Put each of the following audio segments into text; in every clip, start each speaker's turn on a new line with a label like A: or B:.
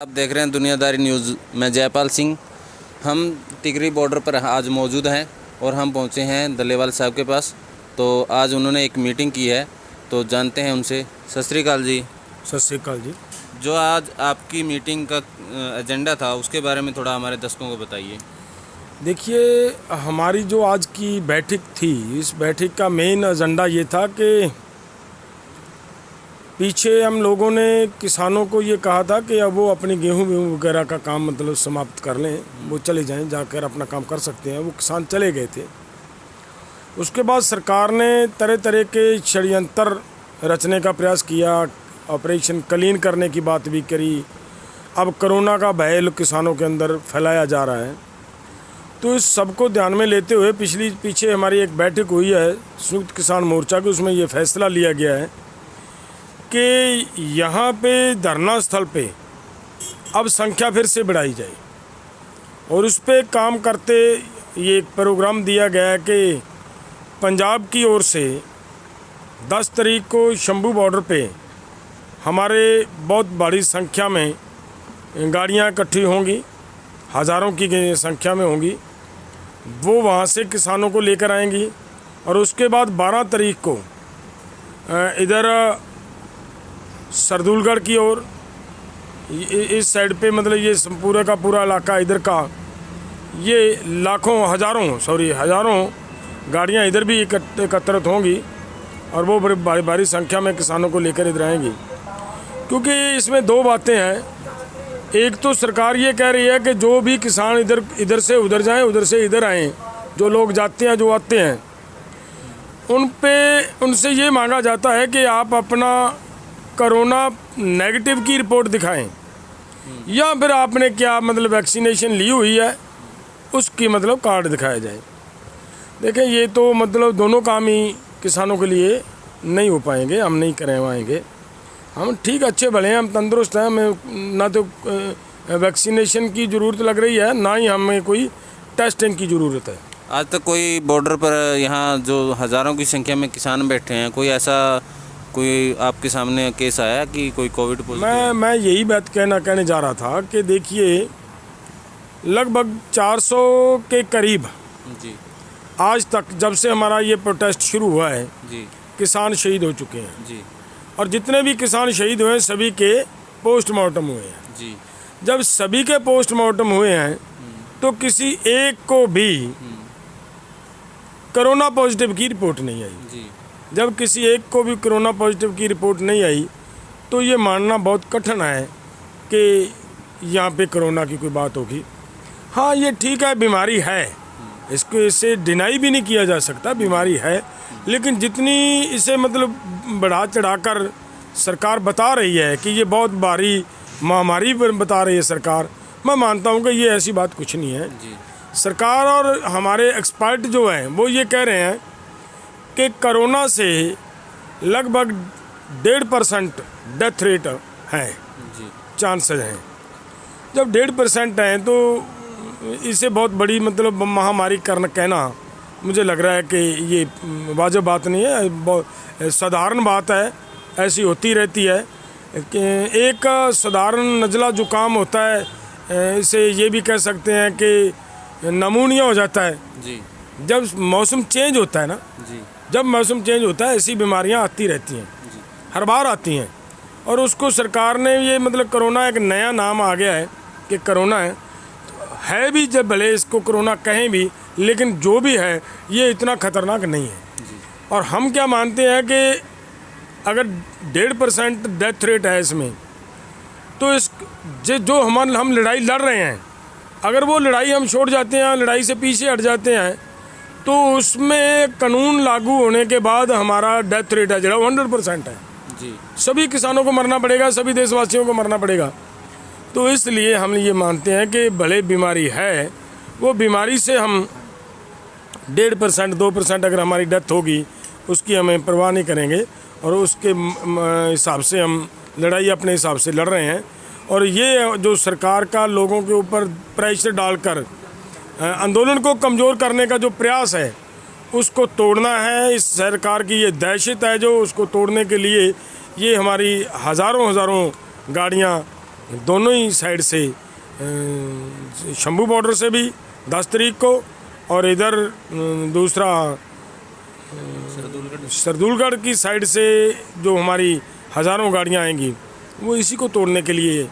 A: आप देख रहे हैं दुनियादारी न्यूज़। मैं जयपाल सिंह। हम टिकरी बॉर्डर पर आज मौजूद हैं और हम पहुंचे हैं डल्लेवाल साहब के पास। तो आज उन्होंने एक मीटिंग की है, तो जानते हैं उनसे। सत श्री अकाल जी।
B: सत श्री अकाल जी।
A: जो आज आपकी मीटिंग का एजेंडा था, उसके बारे में थोड़ा हमारे दर्शकों को बताइए।
B: देखिए, हमारी जो आज की बैठक थी, इस बैठक का मेन एजेंडा ये था कि पीछे हम लोगों ने किसानों को ये कहा था कि अब वो अपनी गेहूं वगैरह का काम मतलब समाप्त कर लें, वो चले जाएं, जाकर अपना काम कर सकते हैं। वो किसान चले गए थे। उसके बाद सरकार ने तरह तरह के षड्यंत्र रचने का प्रयास किया, ऑपरेशन क्लीन करने की बात भी करी। अब कोरोना का भय किसानों के अंदर फैलाया जा रहा है। तो इस सबको ध्यान में लेते हुए पीछे हमारी एक बैठक हुई है संयुक्त किसान मोर्चा की। उसमें ये फैसला लिया गया है कि यहाँ पे धरना स्थल पे अब संख्या फिर से बढ़ाई जाए और उस पे काम करते ये एक प्रोग्राम दिया गया है कि पंजाब की ओर से 10 तारीख को शंभू बॉर्डर पे हमारे बहुत बड़ी संख्या में गाड़ियाँ इकट्ठी होंगी, हज़ारों की संख्या में होंगी। वो वहाँ से किसानों को लेकर आएंगी और उसके बाद 12 तारीख को इधर सरदुलगढ़ की ओर इस साइड पे मतलब ये पूरे का पूरा इलाका इधर का ये हज़ारों गाड़ियाँ इधर भी एकत्रित होंगी और वो बड़ी भारी संख्या में किसानों को लेकर इधर आएंगी। क्योंकि इसमें दो बातें हैं। एक तो सरकार ये कह रही है कि जो भी किसान इधर से उधर जाएं, उधर से इधर आएं, जो लोग जाते हैं, जो आते हैं, उनसे ये मांगा जाता है कि आप अपना कोरोना नेगेटिव की रिपोर्ट दिखाएं या फिर आपने क्या मतलब वैक्सीनेशन ली हुई है उसकी मतलब कार्ड दिखाया जाए। देखें, ये तो मतलब दोनों काम ही किसानों के लिए नहीं हो पाएंगे, हम नहीं करवाएंगे। हम ठीक अच्छे भले हैं, हम तंदुरुस्त हैं, हमें ना तो वैक्सीनेशन की ज़रूरत लग रही है, ना ही हमें कोई टेस्टिंग की ज़रूरत है।
A: आज तक कोई बॉर्डर पर यहाँ जो हज़ारों की संख्या में किसान बैठे हैं, कोई आपके सामने केस आया कि कोई कोविड पॉजिटिव?
B: मैं यही बात कहने जा रहा था कि देखिए, लगभग 400 के करीब
A: जी
B: आज तक जब से हमारा ये प्रोटेस्ट शुरू हुआ है
A: जी
B: किसान शहीद हो चुके हैं
A: जी।
B: और जितने भी किसान शहीद हुए हैं सभी के पोस्टमार्टम हुए हैं
A: जी।
B: जब सभी के पोस्टमार्टम हुए हैं तो किसी एक को भी कोरोना पॉजिटिव की रिपोर्ट नहीं आई
A: जी।
B: जब किसी एक को भी कोरोना पॉजिटिव की रिपोर्ट नहीं आई तो ये मानना बहुत कठिन है कि यहाँ पे कोरोना की कोई बात होगी। हाँ, ये ठीक है, बीमारी है, इसको इसे डिनाई भी नहीं किया जा सकता, बीमारी है। लेकिन जितनी इसे मतलब बढ़ा चढ़ाकर सरकार बता रही है कि ये बहुत भारी महामारी बता रही है सरकार, मैं मानता हूँ कि ये ऐसी बात कुछ नहीं है। सरकार और हमारे एक्सपर्ट जो हैं वो ये कह रहे हैं कि कोरोना से लगभग 1.5% डेथ रेट है, चांसेस हैं। जब 1.5% हैं तो इसे बहुत बड़ी मतलब महामारी कहना मुझे लग रहा है कि ये वाजिब बात नहीं है, बहुत साधारण बात है, ऐसी होती रहती है। कि एक साधारण नज़ला जुकाम होता है, इसे ये भी कह सकते हैं कि नमूनिया हो जाता है
A: जी।
B: जब मौसम चेंज होता है ना
A: जी।
B: जब मौसम चेंज होता है ऐसी बीमारियां आती रहती हैं, हर बार आती हैं। और उसको सरकार ने ये मतलब कोरोना एक नया नाम आ गया है कि कोरोना है भी, जब भले इसको कोरोना कहें भी, लेकिन जो भी है ये इतना खतरनाक नहीं है। और हम क्या मानते हैं कि अगर 1.5% डेथ रेट है इसमें, तो इस जो हम लड़ाई लड़ रहे हैं, अगर वो लड़ाई हम छोड़ जाते हैं, लड़ाई से पीछे हट जाते हैं, तो उसमें कानून लागू होने के बाद हमारा डेथ रेट है जो 100% है
A: जी।
B: सभी किसानों को मरना पड़ेगा, सभी देशवासियों को मरना पड़ेगा। तो इसलिए हम ये मानते हैं कि भले बीमारी है, वो बीमारी से हम 1.5% 2% अगर हमारी डेथ होगी उसकी हमें परवाह नहीं करेंगे और उसके हिसाब से हम लड़ाई अपने हिसाब से लड़ रहे हैं। और ये जो सरकार का लोगों के ऊपर प्रेशर डालकर आंदोलन को कमज़ोर करने का जो प्रयास है उसको तोड़ना है। इस सरकार की ये दहशत है जो उसको तोड़ने के लिए ये हमारी हज़ारों गाड़ियाँ दोनों ही साइड से शंभू बॉर्डर से भी 10 तारीख को, और इधर दूसरा सरदूलगढ़ की साइड से जो हमारी हज़ारों गाड़ियां आएंगी वो इसी को तोड़ने के लिए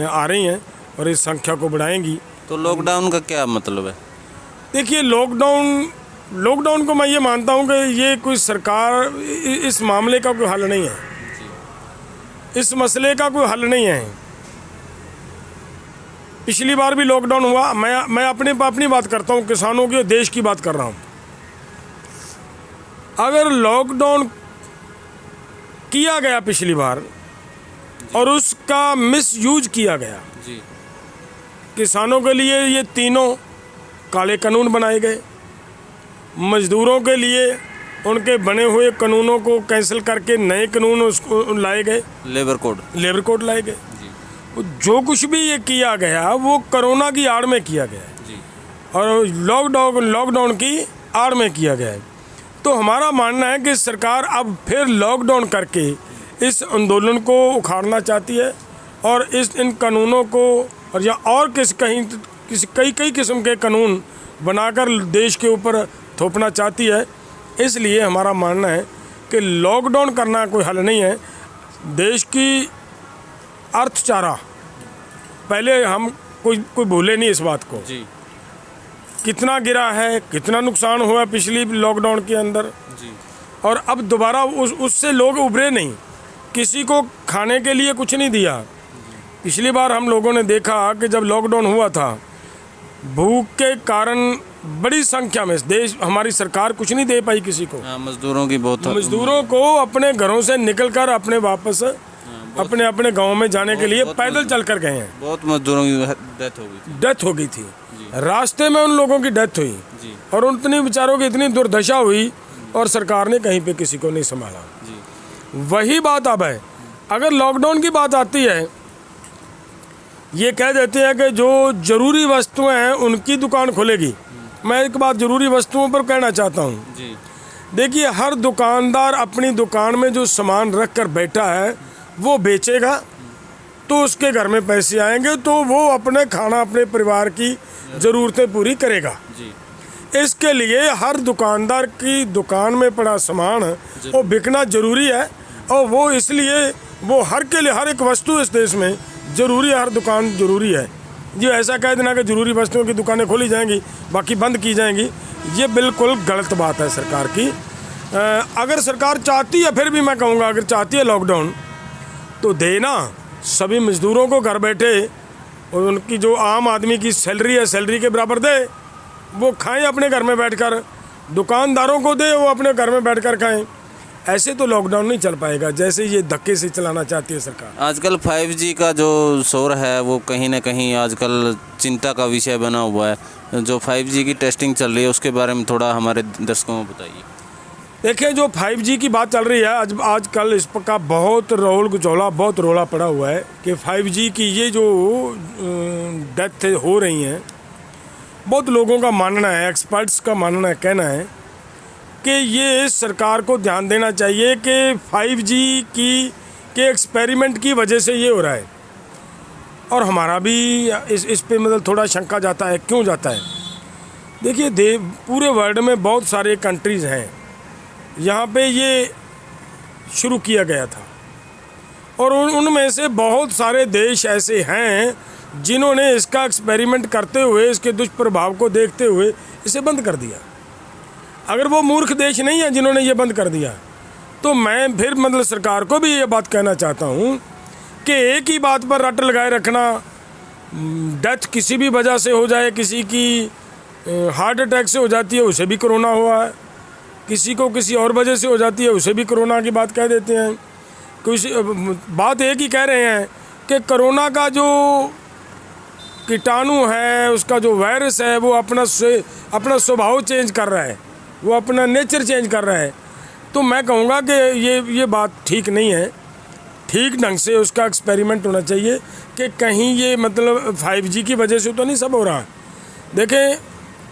B: आ रही हैं और इस संख्या को बढ़ाएंगी।
A: तो लॉकडाउन का क्या मतलब है?
B: देखिए, लॉकडाउन को मैं ये मानता हूँ कि ये कोई सरकार, इस मामले का कोई हल नहीं है, इस मसले का कोई हल नहीं है। पिछली बार भी लॉकडाउन हुआ, मैं अपनी बात करता हूँ, किसानों की, देश की बात कर रहा हूँ। अगर लॉकडाउन किया गया पिछली बार और उसका मिसयूज किया गया,
A: जी,
B: किसानों के लिए ये तीनों काले कानून बनाए गए, मजदूरों के लिए उनके बने हुए कानूनों को कैंसिल करके नए कानून उसको लाए गए, लेबर कोड लाए गए। जो कुछ भी ये किया गया वो कोरोना की आड़ में किया गया है,
A: जी,
B: और लॉकडाउन की आड़ में किया गया है। तो हमारा मानना है कि सरकार अब फिर लॉकडाउन करके इस आंदोलन को उखाड़ना चाहती है और इन कानूनों को, और या और कई किस्म के कानून बनाकर देश के ऊपर थोपना चाहती है। इसलिए हमारा मानना है कि लॉकडाउन करना कोई हल नहीं है। देश की अर्थचारा, पहले हम कोई भूले नहीं इस बात को,
A: जी,
B: कितना गिरा है, कितना नुकसान हुआ पिछली लॉकडाउन के अंदर,
A: जी,
B: और अब दोबारा उससे लोग उभरे नहीं, किसी को खाने के लिए कुछ नहीं दिया। पिछली बार हम लोगों ने देखा कि जब लॉकडाउन हुआ था, भूख के कारण बड़ी संख्या में हमारी सरकार कुछ नहीं दे पाई किसी को। मजदूरों को अपने घरों से निकलकर अपने वापस अपने गांव में जाने के लिए पैदल चल कर गए हैं।
A: बहुत मजदूरों की डेथ हो गई थी।
B: रास्ते में उन लोगों की डेथ हुई, और उतनी बेचारों की इतनी दुर्दशा हुई और सरकार ने कहीं पे किसी को नहीं संभाला। वही बात अब है, अगर लॉकडाउन की बात आती है, ये कह देते हैं कि जो जरूरी वस्तुएं हैं उनकी दुकान खुलेगी। मैं एक बात जरूरी वस्तुओं पर कहना चाहता हूँ। देखिए, हर दुकानदार अपनी दुकान में जो सामान रख कर बैठा है वो बेचेगा तो उसके घर में पैसे आएंगे, तो वो अपने परिवार की ज़रूरतें पूरी करेगा। इसके लिए हर दुकानदार की दुकान में पड़ा सामान वो बिकना जरूरी है, और वो इसलिए वो हर एक वस्तु इस देश में ज़रूरी है, हर दुकान ज़रूरी है। जो ऐसा कह देना कि ज़रूरी वस्तुओं की दुकानें खोली जाएंगी बाकी बंद की जाएंगी, ये बिल्कुल गलत बात है सरकार की। अगर सरकार चाहती है, फिर भी मैं कहूँगा, अगर चाहती है लॉकडाउन तो देना, सभी मजदूरों को घर बैठे, और उनकी जो आम आदमी की सैलरी है सैलरी के बराबर दे, वो खाएं अपने घर में बैठकर, दुकानदारों को दे, वो अपने घर में बैठकर खाएं। ऐसे तो लॉकडाउन नहीं चल पाएगा जैसे ये धक्के से चलाना चाहती है सरकार।
A: आजकल 5G का जो शोर है वो कहीं ना कहीं आजकल चिंता का विषय बना हुआ है। जो 5G की टेस्टिंग चल रही है उसके बारे में थोड़ा हमारे दर्शकों को बताइए।
B: देखिए, जो 5G की बात चल रही है आजकल इसका बहुत रोला पड़ा हुआ है कि 5G की ये जो डेथ हो रही हैं, बहुत लोगों का मानना है, एक्सपर्ट्स का कहना है कि ये सरकार को ध्यान देना चाहिए कि 5G के एक्सपेरिमेंट की वजह से ये हो रहा है। और हमारा भी इस पे मतलब थोड़ा शंका जाता है। क्यों जाता है? देखिए, पूरे वर्ल्ड में बहुत सारे कंट्रीज़ हैं यहाँ पे ये शुरू किया गया था, और उनमें से बहुत सारे देश ऐसे हैं जिन्होंने इसका एक्सपेरिमेंट करते हुए, इसके दुष्प्रभाव को देखते हुए इसे बंद कर दिया। अगर वो मूर्ख देश नहीं है जिन्होंने ये बंद कर दिया, तो मैं फिर मतलब सरकार को भी ये बात कहना चाहता हूँ कि एक ही बात पर रट लगाए रखना, डेथ किसी भी वजह से हो जाए, किसी की हार्ट अटैक से हो जाती है, उसे भी कोरोना हुआ है, किसी को किसी और वजह से हो जाती है, उसे भी कोरोना की बात कह देते हैं। कुछ बात एक ही कह रहे हैं कि कोरोना का जो कीटाणु है, उसका जो वायरस है, वो अपना स्वभाव चेंज कर रहा है, वो अपना नेचर चेंज कर रहा है। तो मैं कहूँगा कि ये बात ठीक नहीं है। ठीक ढंग से उसका एक्सपेरिमेंट होना चाहिए कि कहीं ये मतलब 5G की वजह से तो नहीं सब हो रहा। देखें,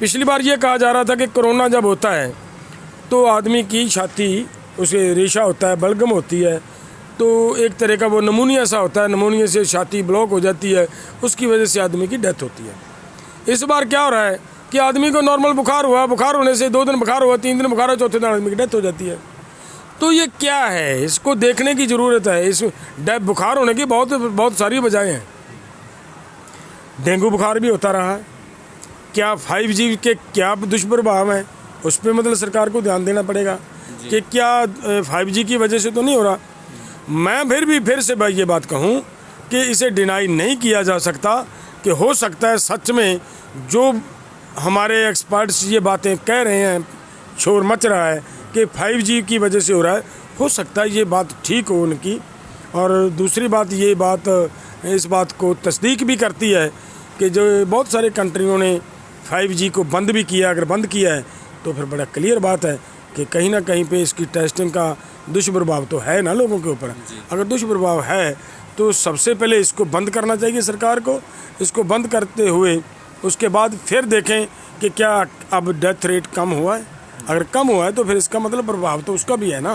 B: पिछली बार ये कहा जा रहा था कि कोरोना जब होता है तो आदमी की छाती, उसे रेशा होता है, बलगम होती है, तो एक तरह का वो नमूनिया सा होता है, नमूनिया से छाती ब्लॉक हो जाती है, उसकी वजह से आदमी की डेथ होती है। इस बार क्या हो रहा है कि आदमी को नॉर्मल बुखार हुआ, बुखार होने से 2 दिन बुखार हुआ, 3 दिन बुखार हुआ, चौथे दिन आदमी की डेथ हो जाती है। तो ये क्या है, इसको देखने की ज़रूरत है। इस बुखार होने की बहुत सारी वजहें हैं। डेंगू बुखार भी होता रहा है। क्या 5G के क्या दुष्प्रभाव हैं, उस पर मतलब सरकार को ध्यान देना पड़ेगा कि क्या 5G की वजह से तो नहीं हो रहा। मैं फिर से ये बात कहूँ कि इसे डिनाई नहीं किया जा सकता कि हो सकता है सच में जो हमारे एक्सपर्ट्स ये बातें कह रहे हैं, शोर मच रहा है कि 5G की वजह से हो रहा है, हो सकता है ये बात ठीक हो उनकी। और दूसरी बात, ये बात इस बात को तस्दीक भी करती है कि जो बहुत सारे कंट्रियों ने 5G को बंद भी किया। अगर बंद किया है तो फिर बड़ा क्लियर बात है कि कहीं ना कहीं पे इसकी टेस्टिंग का दुष्प्रभाव तो है ना लोगों के ऊपर। अगर दुष्प्रभाव है तो सबसे पहले इसको बंद करना चाहिए सरकार को। इसको बंद करते हुए उसके बाद फिर देखें कि क्या अब डेथ रेट कम हुआ है। अगर कम हुआ है तो फिर इसका मतलब प्रभाव तो उसका भी है ना।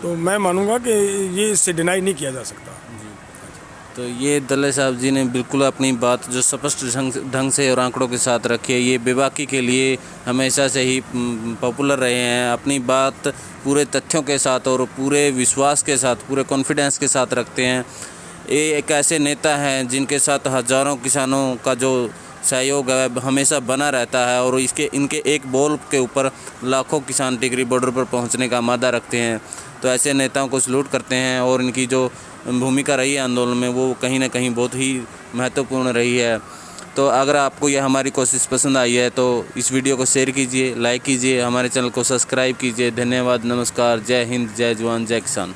B: तो मैं मानूंगा कि ये इससे डिनाई नहीं किया जा सकता।
A: तो ये दले साहब जी ने बिल्कुल अपनी बात जो स्पष्ट ढंग से और आंकड़ों के साथ रखी है। ये बेबाकी के लिए हमेशा से ही पॉपुलर रहे हैं। अपनी बात पूरे तथ्यों के साथ और पूरे विश्वास के साथ, पूरे कॉन्फिडेंस के साथ रखते हैं। ये एक ऐसे नेता हैं जिनके साथ हज़ारों किसानों का जो सहयोग है हमेशा बना रहता है और इनके एक बोल के ऊपर लाखों किसान टिकरी बॉर्डर पर पहुंचने का मादा रखते हैं। तो ऐसे नेताओं को सलूट करते हैं और इनकी जो भूमिका रही है आंदोलन में वो कहीं ना कहीं बहुत ही महत्वपूर्ण रही है। तो अगर आपको यह हमारी कोशिश पसंद आई है तो इस वीडियो को शेयर कीजिए, लाइक कीजिए, हमारे चैनल को सब्सक्राइब कीजिए। धन्यवाद, नमस्कार, जय हिंद, जय जवान, जय किसान।